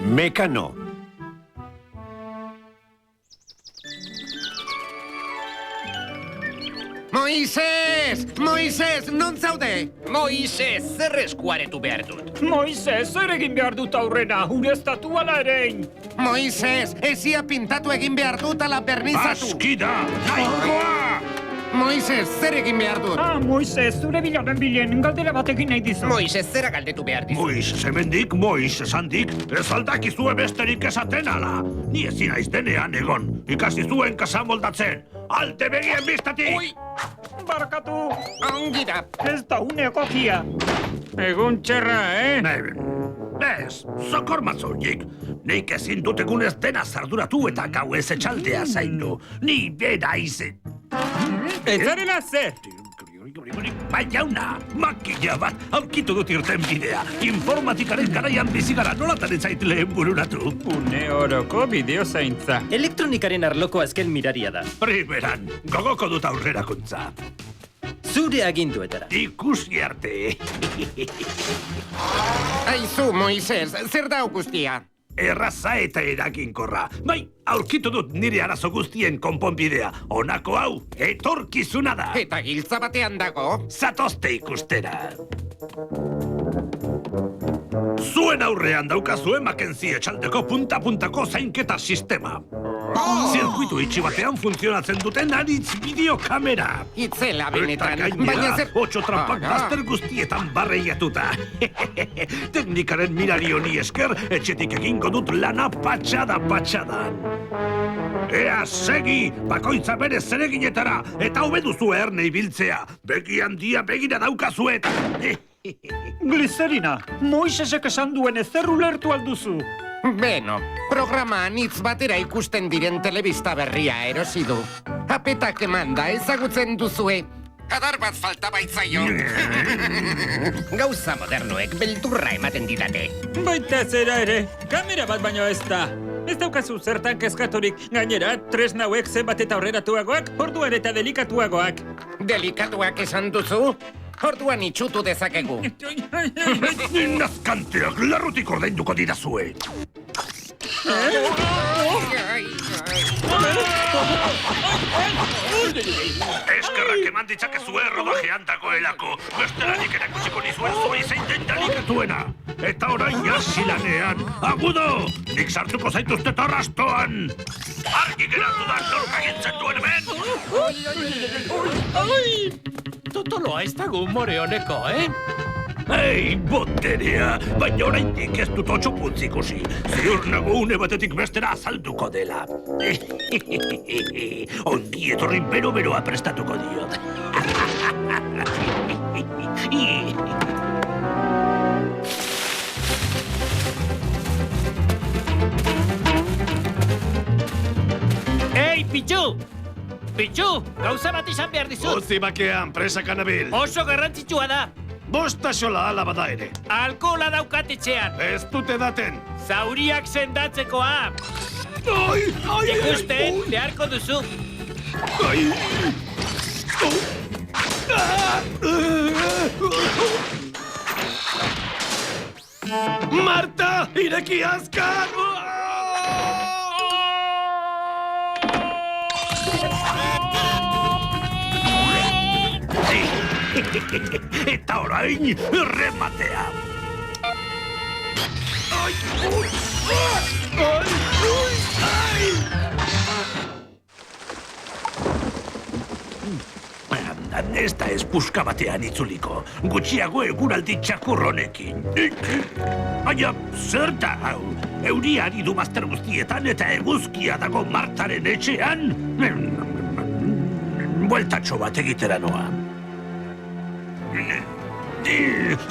Mekano. Moises! Moises, non zaude? Moises, zer eskuaretu behar dut? Moises, zer egin behar dut aurrena, ureztatu ala erein. Moises, ezia pintatu egin behar dut ala bernizatu. Askida, nahikoa! Moises, zer egin behar dut? Moises, zure bilaren bilen, galdera batekin nahi dizu. Moises, zera galdetu behar dizu? Moises hemendik, Moises handik, ez aldakizue besterik esaten ala. Ni ezin naiz denean egon, ikasi zuen kasa moldatzen. Alte begien biztatik! Ui! Barkatu, Ongi da. ez da une egokia. Egun txerra, Ez, sokor matzounik. Nik ezin dut egunez dena zarduratu eta gau ez etxaldea zaindu. Ni bera izen. ez zarela zer. Bai jauna, makina bat, aurkitu dut irten bidea. Informatikaren garaian bizigara nolatan ez zait lehen bururatu. Une oroko bideo zaintza. Elektronikaren arloko azken miraria da. Primeran, gogoko dut aurrerakuntza. Zure aginduetara. Ikusi arte. Aizu, Moises, zer da guztia? Erraza eta eraginkorra. Bai, aurkitu dut nire arazo guztien konponbidea. Honako hau, etorkizuna da. Eta giltza batean dago? Zatozte ikustera. Zuen aurrean daukazue Mackenzie etxaldeko punta-puntako zainketa sistema. Zirkuitu itxi batean funtzionatzen duten aritz bideokamera. Itzela Eta benetan, baina gainera, zer... 8 trampak bazter guztietan barreiatuta. Teknikaren mirari honi esker, etxetik egingo dut lana patxada-patxadan. Ea segi, bakoitza bere zereginetara, eta hobe duzu erne ibiltzea. Begi handia begira daukazuet. Glicerina, Moisesek esan duen ezer ulertu alduzu. Beno, programa anitz batera ikusten diren telebista berria erosi du. Apetak emanda ezagutzen duzue. Adar bat falta baitzaio. Gauza modernoek beldurra ematen didate. Baita zera ere, kamera bat baino ez da. Ez daukazu zertan kezkaturik, gainera, tresna hauek zenbat eta aurreratuagoak, orduan eta delikatuagoak. Delikatuak esan duzu? Orduan itxutu dezakegu. Nazkanteak larrutik ordainduko didazue. Eskerrak eman ditzakezue rodajean dagoelako. Bestelanik erakutsiko nizuen zuen zein den delikatuena. Eta orain jasilanean. Agudo! Nik sartuko zaituzte torrastoan! Argi geratu da norka gintzen duen hemen! Totoloa ez dago umore honeko, Ei, boterea! Baina oraindik ez dut 8 puntz ikusi. Ziur nago une batetik bestera azalduko dela. Ongi etorri bero-beroa prestatuko diot. Ei, Pitxu! Pitxu, gauza bat izan behar dizut. Utzi bakean, presa kanabil. Oso garrantzitsua da. Bostaxola alaba da ere. Alkohola daukat etxean. Ez dute daten. Zauriak sendatzekoa. Ai, ai, Ikusten, beharko duzu. ai. Marta, ireki azkar! Eta orain, rematea! Ai, ui, ai, ui, ai! Ez da ez puska batean itzuliko, gutxiago eguraldi txakur honekin. Baina, zer da hau? Euria ari du bazter guztietan eta eguzkia dago Martaren etxean? Bueltatxo bat egitera noa.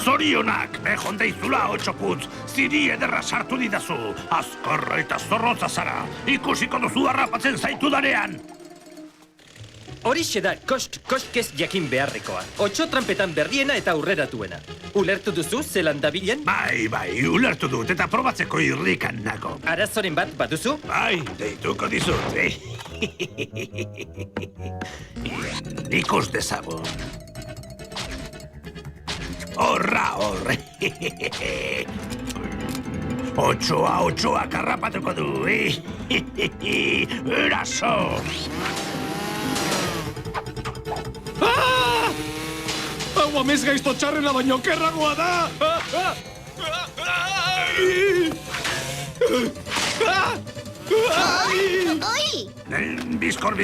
Zorionak, behon deizula 8 puntz, ziri ederra sartu didazu. Azkorra eta zorrotza zara, ikusiko duzu harrapatzen zaitu darean. Horixe da, koskez jakin beharrekoa. 8 trampetan berriena eta aurreratuena. Ulertu duzu zelan dabilen? Bai, ulertu dut eta probatzeko irrikan nago. Arazoren bat baduzu? Bai, deituko dizut. Ikus dezagun. Horra, horre. Otsoa karrapatuko du, Eraso! Hau amez gaizto txarrena baino kerragoa da! Oi! Bizkor,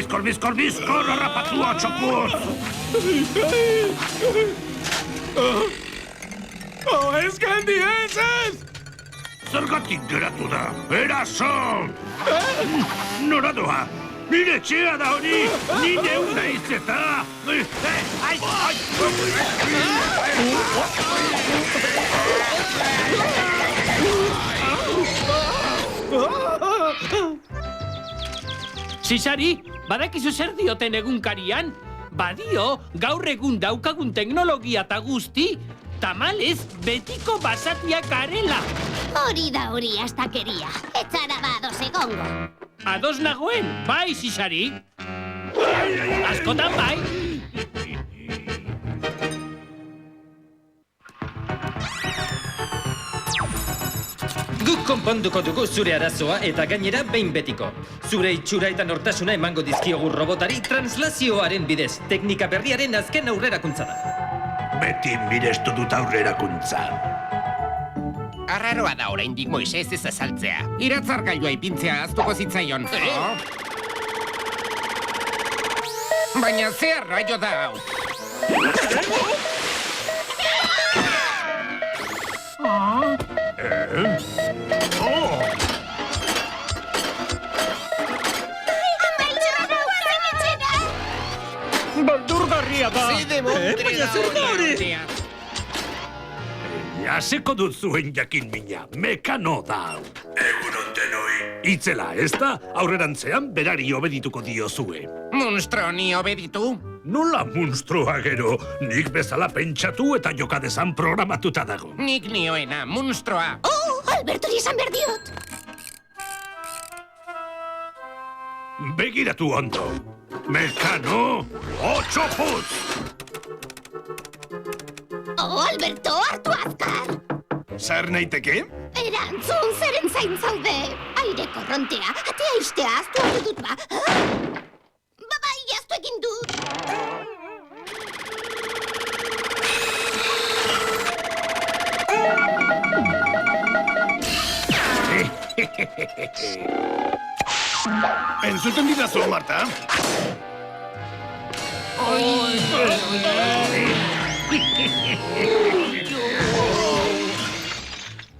harrapatua txopuz! Ez geldi, ez! Zergatik geratu da, Eraso! Nora doa! Nire txea da hori! Ni neu naiz eta! Zizari, badakizu zer dioten egunkarian? Badio, gaur egun daukagun teknologia eta guzti, tamalez betiko basatiak garela. Hori da hori astakeria. Etzara badoz egongo. Ados nagoen, bai, Zizari? Askotan bai. Guk konponduko dugu zure arazoa eta gainera behin betiko. Zure itxura eta nortasuna emango dizkiogu robotari translazioaren bidez. Teknika berriaren azken aurrerakuntza da. Beti mirestu dut aurrerakuntza. Arraroa da oraindik Moises ez azaltzea. Iratzargailua ipintzea aztuko zitzaion. Baina ze arraio da hau? Baldurgarria da. Baina zer da hori? Haseko dut zuen jakin mina, Mekano da. Egunon denoi. Itzela, ez da? Aurrerantzean berari obedituko diozue. Monstro ni obeditu? Nola munstroa gero? Nik bezala pentsatu eta jokadezan programatuta dago. Nik nioena, monstroa. Oh, Albertori esan behar diot. Begiratu ondo. Mekano, otxopuz! Oh, Alberto, hartu azkar. Zer naiteke? Erantzun, zeren zain zaude. Aire korrontea, atea istea aztu hori dut ba. Bai, jaztu egin dut. Entzuten didazu, Marta?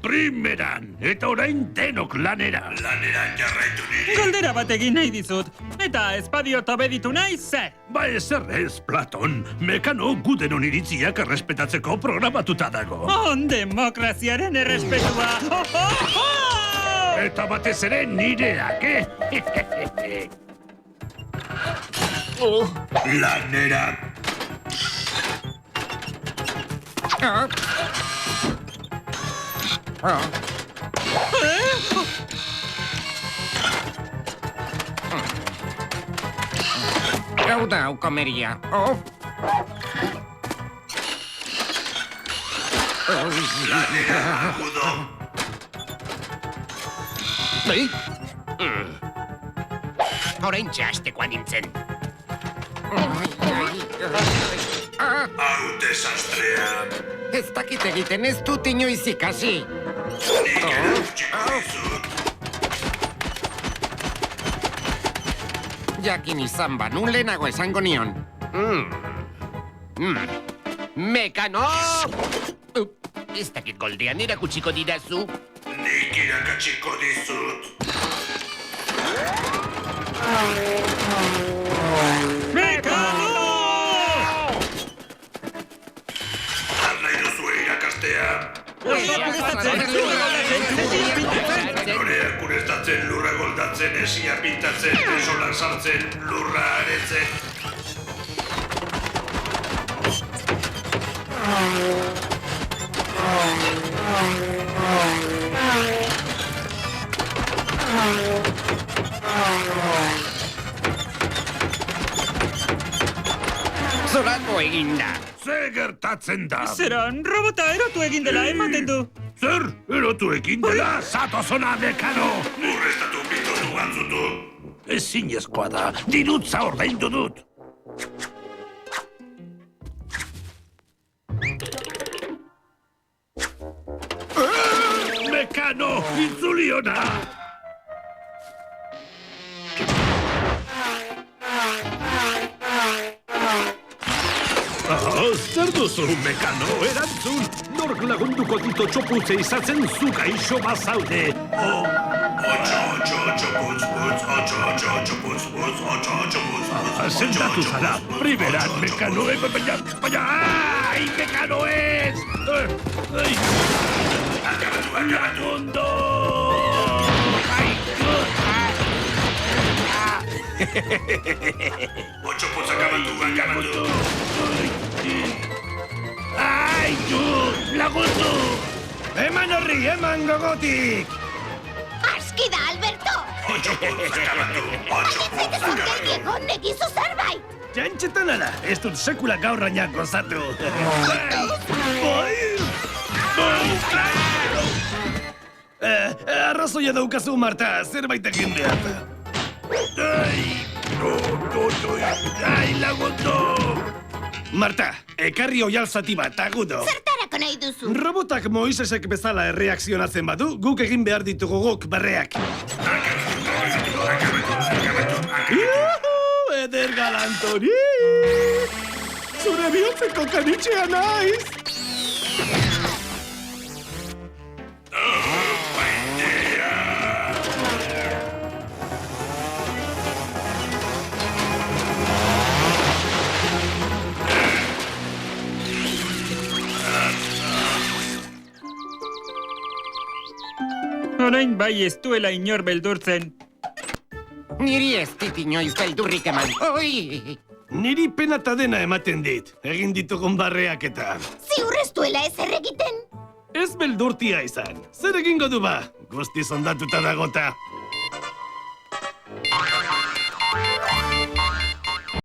Primeran, eta orain denok lanera. Laneran jarraitu niri. Galdera bat egin nahi dizut. Eta espadiot obeditu nahi zer? Ba ezer ez, Platon. Mekano gudenon iritziak errespetatzeko programatuta dago. Demokraziaren errespetua! Eta batez ere nireak, Lanera. Hau da, hau komeria. Lanera, agudo. Orain txastekoa nintzen. Hau desastrea. Ez dakit egiten ez dut inoiz ikasi. Nik erakutsiko dizut. Jakin izan banu lehenago esango nion. Mekano! Ez dakit goldean erakutsiko didazu. Nik irakatsiko dizut. Mekano! Nahi duzu irakastea. Noreak ureztatzen, lurra goldatzen, esia pintatzen, desolan sartzen, lurra aretzen. Zorako eginda. Ze gertatzen da? Zeran, robota erotu egin dela ematen du. Zer, erotu ekin dela, zatozona Mekano! Urrestatu bitotu gantzutu! Ezinezkoa da, dirutza ordaindu dut! Mekano, itzuli hona! Zer duzu, Mekano, erantzun? Nork lagunduko dito txoputze izatzen zu gaixo bazaude. Sentatu zara, primeran, Mekano, baina, ai, Mekano ez! Akabatu! Ondo! Otxoputz akabatu! Ai, lagundu! Eman horri, eman gogotik! Aski da, Alberto! Otxoputz akabatu! Zaitezun geldi egon negizu zerbait! Jantxetan ala, ez dut sekula gaurrainak gozatu. Arrazoia daukazu, Marta, zerbait egin behar. Ai, lagundu! Marta, ekarri oial zati bat, agudo. Zertarako nahi duzu? Robotak Moisesek bezala erreakzionatzen badu, guk egin behar ditugu guk barreak. Eder galantori! Zure bihotzeko kanitxea naiz! Orain bai ez duela inor beldurtzen. Niri ez dit inoiz beldurrik eman. Oi! Niri pena eta dena ematen dit, egin ditugun barreak eta... Ziur ez duela ezer egiten? Ez beldurtia izan, zer egingo du ba, guztiz ondatuta dagota.